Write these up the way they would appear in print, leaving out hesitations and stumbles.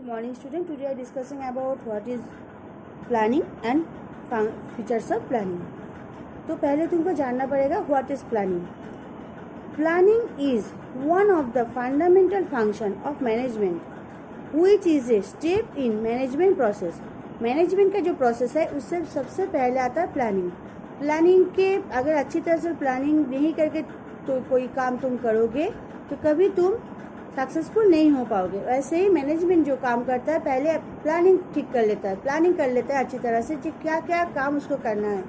Good morning student. Today I am discussing about what is planning and features of planning. तो पहले तुमको जानना पड़ेगा what is planning. Planning is one of the fundamental function of management which is a step in management process. Management का जो process है उससे सबसे पहले आता है प्लानिंग. प्लानिंग के अगर अच्छी तरह से प्लानिंग नहीं करके तो कोई काम तुम करोगे तो कभी तुम सक्सेसफुल नहीं हो पाओगे. वैसे ही मैनेजमेंट जो काम करता है पहले प्लानिंग ठीक कर लेता है, प्लानिंग कर लेता है अच्छी तरह से कि क्या क्या काम उसको करना है.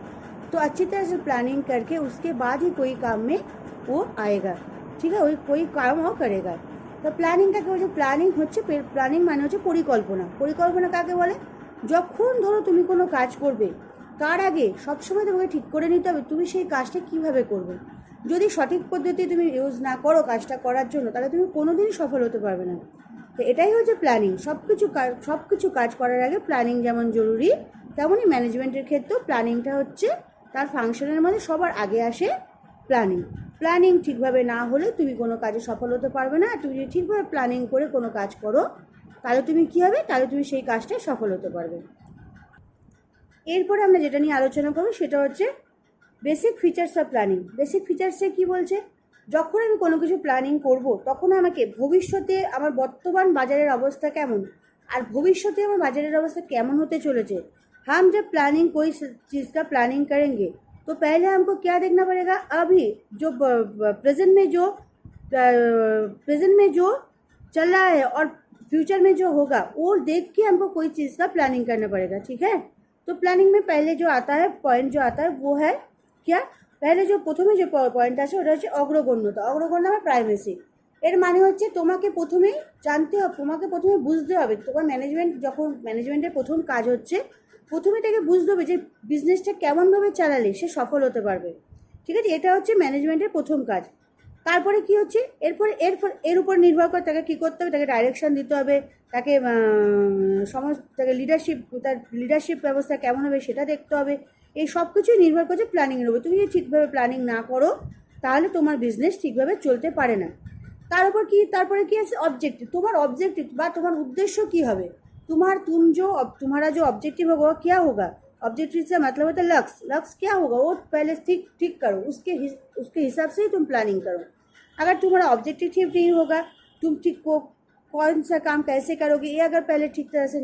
तो अच्छी तरह से प्लानिंग करके उसके बाद ही कोई काम में वो आएगा. ঠিক আছে, कोई काम वो करेगा. তো প্ল্যানিং কাকে বলছে? প্ল্যানিং হচ্ছে প্ল্যানিং মানে হচ্ছে পরিকল্পনা. পরিকল্পনা কাকে বলে? যখন ধরো তুমি কোনো কাজ করবে তার আগে সবসময় তোমাকে ঠিক করে নিতে হবে তুমি সেই কাজটা কিভাবে করবে. যদি সঠিক পদ্ধতি তুমি ইউজ না করো কাজটা করার জন্য তাহলে তুমি কোনোদিনই সফল হতে পারবে না. তো এটাই হচ্ছে প্ল্যানিং. সব কিছু কাজ করার আগে প্ল্যানিং যেমন জরুরি তেমনই ম্যানেজমেন্টের ক্ষেত্রেও প্ল্যানিংটা হচ্ছে তার ফাংশনের মধ্যে সবার আগে আসে প্ল্যানিং. প্ল্যানিং ঠিকভাবে না হলে তুমি কোনো কাজে সফল হতে পারবে না. তুমি যদি ঠিকভাবে প্ল্যানিং করে কোনো কাজ করো তাহলে তুমি কী হবে, তাহলে তুমি সেই কাজটায় সফল হতে পারবে. এরপরে আমরা যেটা নিয়ে আলোচনা করবো সেটা হচ্ছে basic features of planning. Basic ফিচার্সে কী বলছে? যখন আমি কোনো কিছু প্ল্যানিং করব তখন আমাকে ভবিষ্যতে আমার বর্তমান বাজারের অবস্থা কেমন আর ভবিষ্যতে আমার বাজারের অবস্থা केमन होते चलेছে. हम जब प्लानिंग कोई चीज़ का प्लानिंग करेंगे तो पहले हमको क्या देखना पड़ेगा, अभी जो प्रेजेंट में जो चल रहा है और फ्यूचर में जो होगा वो देख के हमको कोई चीज़ का प्लानिंग करना पड़ेगा. ठीक है, तो प्लानिंग में पहले जो आता है पॉइंट जो आता है वो है क्या, पहले जो প্রথমে যে পয়েন্ট আছে ওটা হচ্ছে অগ্রগণ্যতা. অগ্রগণ্য মানে প্রাইমেসি. এর মানে হচ্ছে তোমাকে প্রথমেই জানতে হবে, তোমাকে প্রথমে বুঝতে হবে তোমার ম্যানেজমেন্ট যখন ম্যানেজমেন্টের প্রথম কাজ হচ্ছে প্রথমে তাকে বুঝতে হবে যে বিজনেসটা কেমনভাবে চালালে সে সফল হতে পারবে. ঠিক আছে, এটা হচ্ছে ম্যানেজমেন্টের প্রথম কাজ. তারপরে কি হচ্ছে এর উপর নির্ভর করে তাকে কী করতে হবে, তাকে ডাইরেকশন দিতে হবে, তাকে তাকে তার লিডারশিপ ব্যবস্থা কেমন হবে সেটা দেখতে হবে. এই সব কিছুই নির্ভর করছে প্ল্যানিংয়ের উপর. তুমি যদি ঠিকভাবে প্ল্যানিং না করো তাহলে তোমার বিজনেস ঠিকভাবে চলতে পারে না. তারপরে কি আছে অবজেক্টিভ. তোমার অবজেক্টিভ বা তোমার উদ্দেশ্য কি হবে, तुम्हारा जो ऑब्जेक्टिव होगा वो क्या होगा. ऑब्जेक्टिव से मतलब होता है लक्ष्य क्या होगा वो पहले ठीक करो, उसके हिसाब से ही तुम प्लानिंग करो. अगर तुम्हारा ऑब्जेक्टिव ठीक नहीं होगा तुम कौन सा काम कैसे करोगे ये अगर पहले ठीक तरह से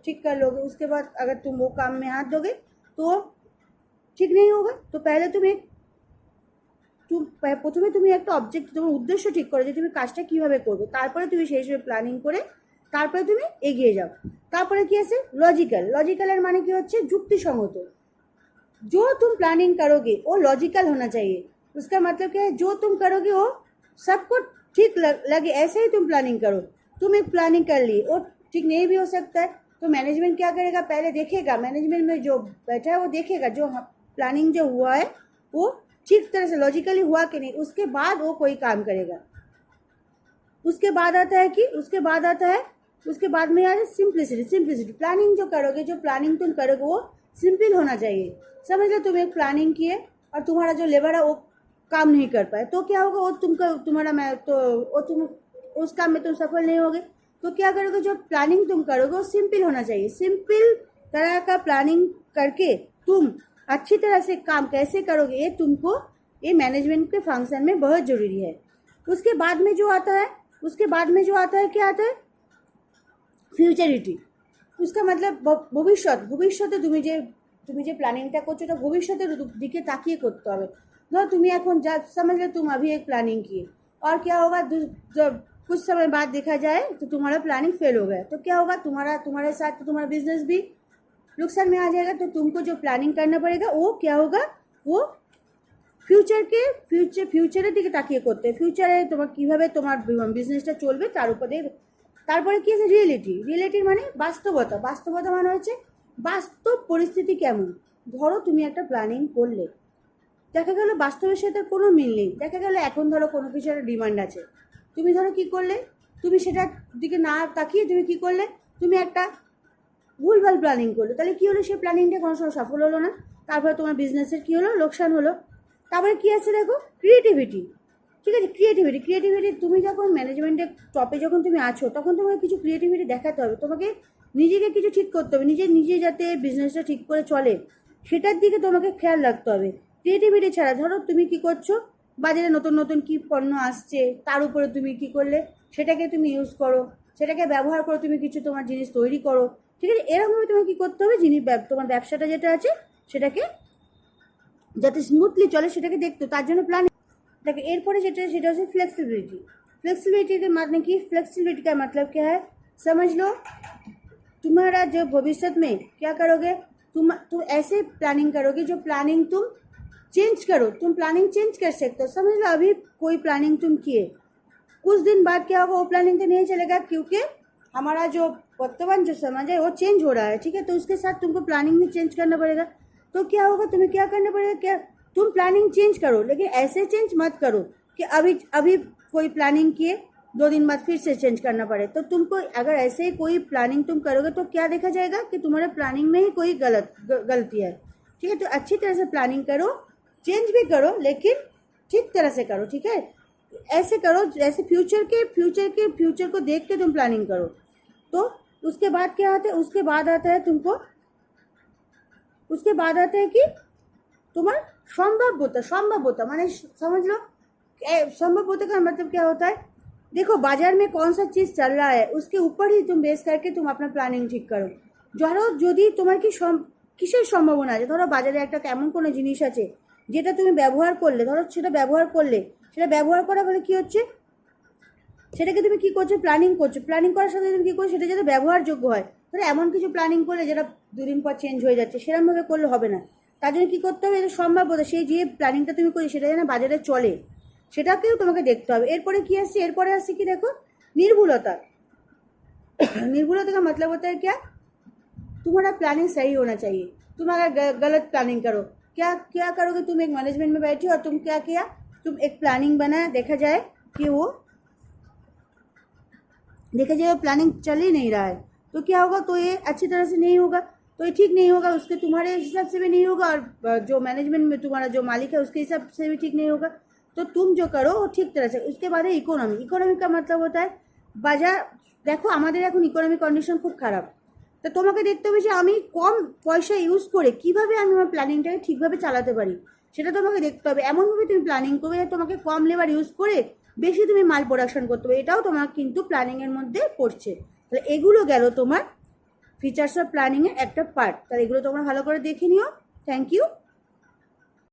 ठीक कर लोगे उसके बाद अगर तुम वो काम में हाथ दोगे तो ঠিক नहीं होगा. तो पहले প্রথমে তুমি একটা অবজেক্ট তোমার উদ্দেশ্য ঠিক করো যে তুমি কাজটা কীভাবে করবে, তারপরে তুমি সেই হিসেবে প্ল্যানিং করে তারপরে তুমি এগিয়ে যাও. তারপরে কি আছে লজিক্যালের মানে কি হচ্ছে যুক্তিসঙ্গত. जो तुम प्लानिंग करोगे वो लॉजिकल होना चाहिए. उसका मतलब क्या है, जो तुम करोगे वो सबको ठीक लगे ऐसे ही तुम प्लानिंग करो. तुम एक प्लानिंग कर ली वो ठीक नहीं भी हो सकता है तो मैनेजमेंट क्या करेगा, पहले देखेगा मैनेजमेंट में जो बैठा है वो देखेगा जो प्लानिंग जो हुआ है वो ठीक तरह से लॉजिकली हुआ कि नहीं, उसके बाद वो कोई काम करेगा. उसके बाद में यार सिंप्लिसिटी. प्लानिंग जो करोगे, जो प्लानिंग तुम करोगे वो सिंपल होना चाहिए. समझ लो तुम एक प्लानिंग किए और तुम्हारा जो लेबर है वो काम नहीं कर पाए तो क्या होगा, वो तुम उस काम में तुम सफल नहीं होगे. तो क्या करोगे, जो प्लानिंग तुम करोगे वो सिंपल होना चाहिए. सिंपल तरह का प्लानिंग करके तुम अच्छी तरह से काम कैसे करोगे ये मैनेजमेंट के फंक्शन में बहुत ज़रूरी है. उसके बाद में जो आता है क्या आता है, ফিউচারিটি. उसका मतलब ভবিষ্যতে তুমি যে প্ল্যানিংটা করছো ওটা ভবিষ্যতের দিকে তাকিয়ে করতে হবে. ধরো তুমি এখন समझ लो तुम अभी एक प्लानिंग किए और क्या होगा, जब कुछ समय बाद देखा जाए तो तुम्हारा प्लानिंग फेल हो गया तो क्या होगा, तुम्हारे साथ तो तुम्हारा बिजनेस भी नुकसान में आ जाएगा. तो तुमको जो प्लानिंग करना पड़ेगा वो क्या होगा, वो ফিউচারের দিকে তাকিয়ে করতে হবে. ফিউচারে তোমার কীভাবে তোমার বিজনেসটা চলবে তার উপরে. তারপরে কি আছে রিয়েলিটির মানে বাস্তবতা মানে হচ্ছে বাস্তব পরিস্থিতি কেমন. ধরো তুমি একটা প্ল্যানিং করলে দেখা গেল বাস্তবের সাথে কোনো মিল নেই. দেখা গেল এখন ধরো কোনো কিছু একটা ডিমান্ড আছে, তুমি ধরো কী করলে, তুমি সেটার দিকে না তাকিয়ে তুমি কী করলে, তুমি একটা ভুলভাল প্ল্যানিং করলে. তাহলে কী হলো, সেই প্ল্যানিংটা কোনো সময় সফল হলো না. তারপরে তোমার বিজনেসের কী হলো, লোকসান হলো. তারপরে কী আছে দেখো ক্রিয়েটিভিটি. ঠিক আছে। ক্রিয়েটিভিটি তুমি যখন ম্যানেজমেন্টের টপে যখন তুমি আছো তখন তোমাকে কিছু ক্রিয়েটিভিটি দেখাতে হবে, তোমাকে নিজেকে কিছু ঠিক করতে হবে, নিজে যাতে বিজনেসটা ঠিক করে চলে সেটার দিকে তোমাকে খেয়াল রাখতে হবে। ক্রিয়েটিভিটি ছাড়া ধরো তুমি কি করছো, বাজারে নতুন নতুন কি পণ্য আসছে তার উপরে তুমি কি করলে সেটাকে তুমি ইউজ করো, সেটাকে ব্যবহার করো, তুমি কিছু তোমার জিনিস তৈরি করো, ঠিক আছে। এরকমভাবে তোমাকে কী করতে হবে, তোমার ব্যবসাটা যেটা আছে সেটাকে যাতে স্মুথলি চলে সেটাকে দেখতে, তার জন্য প্ল্যানিং। देखो एरपरे सेटा होच्छे फ्लेक्सिबिलिटी। फ्लेक्सिबिलिटी के मतलब की, फ्लेक्सिबिलिटी का मतलब क्या है समझ लो। तुम्हारा जो भविष्य में क्या करोगे, तुम ऐसे प्लानिंग करोगे जो प्लानिंग तुम चेंज करो, तुम प्लानिंग चेंज कर सकते हो। समझ लो अभी कोई प्लानिंग तुम किए, कुछ दिन बाद क्या होगा, वो प्लानिंग तो नहीं चलेगा क्योंकि हमारा जो वर्तमान जो समाज है वो चेंज हो रहा है, ठीक है। तो उसके साथ तुमको प्लानिंग भी चेंज करना पड़ेगा। तो क्या होगा, तुम्हें क्या करना पड़ेगा, क्या तुम प्लानिंग चेंज करो, लेकिन ऐसे चेंज मत करो कि अभी कोई प्लानिंग किए 2 दिन बाद फिर से चेंज करना पड़े। तो तुमको अगर ऐसे ही कोई प्लानिंग तुम करोगे तो क्या देखा जाएगा कि तुम्हारे प्लानिंग में ही कोई गलती है, ठीक है। तो अच्छी तरह से प्लानिंग करो, चेंज भी करो लेकिन ठीक तरह से करो, ठीक है। ऐसे करो जैसे फ्यूचर को देख के तुम प्लानिंग करो। तो उसके बाद क्या आता है, उसके बाद आता है कि तुम्हार संभाव्यता माने समझ लो। संभाव्यता का मतलब क्या होता है, देखो बाजार में कौन सा चीज़ चल रहा है उसके ऊपर ही तुम बेस करके तुम अपना प्लानिंग ठीक करो। ধরো যদি তোমার কি কিসের সম্ভাবনা আছে, ধরো বাজারে একটা এমন কোনো জিনিস আছে যেটা তুমি ব্যবহার করলে, ধরো সেটা ব্যবহার করা বলে কি হচ্ছে, সেটাকে তুমি কি করছো, প্ল্যানিং করছো। প্ল্যানিং করার সাথে তুমি কী করছো, সেটা যাতে ব্যবহারযোগ্য হয়। ধরো এমন কিছু প্ল্যানিং করলে যেটা 2 দিন পর চেঞ্জ হয়ে যাচ্ছে, সেরকমভাবে করলে হবে না। তার জন্য কী করতে হবে, এটা সম্ভাব্যতা, সেই যে প্ল্যানিংটা তুমি করি সেটা যেন বাজারে চলে সেটাকেও তোমাকে দেখতে হবে। এরপরে আসছে কি দেখো, निर्भुलता। निर्भुलता का मतलब होता है क्या, तुम्हारा प्लानिंग सही होना चाहिए। तुम अगर गलत प्लानिंग करो, क्या करोगे, तुम एक मैनेजमेंट में बैठे और तुम क्या किया, तुम एक प्लानिंग बनाया, देखा जाए कि वो प्लानिंग चल ही नहीं रहा है, तो क्या होगा, तो ये अच्छी तरह से नहीं होगा, तो ये ठीक नहीं होगा, उसके तुम्हारे हिसाब से भी नहीं होगा और जो मैनेजमेंट में तुम्हारा जो मालिक है उसके हिसाब से भी ठीक नहीं होगा। तो तुम जो करो वो ठीक तरह से। उसके बाद है इकोनॉमी का मतलब होता है बाजार। देखो हमारे এখন ইকোনমিক কন্ডিশন খুব খারাপ, তো তোমাকে দেখতে হবে যে আমি কম পয়সা ইউজ করে কীভাবে আমি আমার প্ল্যানিংটাকে ঠিকভাবে চালাতে পারি, সেটা তোমাকে দেখতে হবে। এমনভাবে তুমি প্ল্যানিং করবে যে তোমাকে কম লেবার ইউজ করে বেশি তুমি মাল প্রোডাকশন করতে হবে, এটাও তোমার কিন্তু প্ল্যানিংয়ের মধ্যে পড়ছে। তাহলে এগুলো গেল তোমার ফিচার্স অফ প্ল্যানিংয়ের একটা পার্ট। তাহলে এগুলো তোমরা ভালো করে দেখে নিও। Thank you.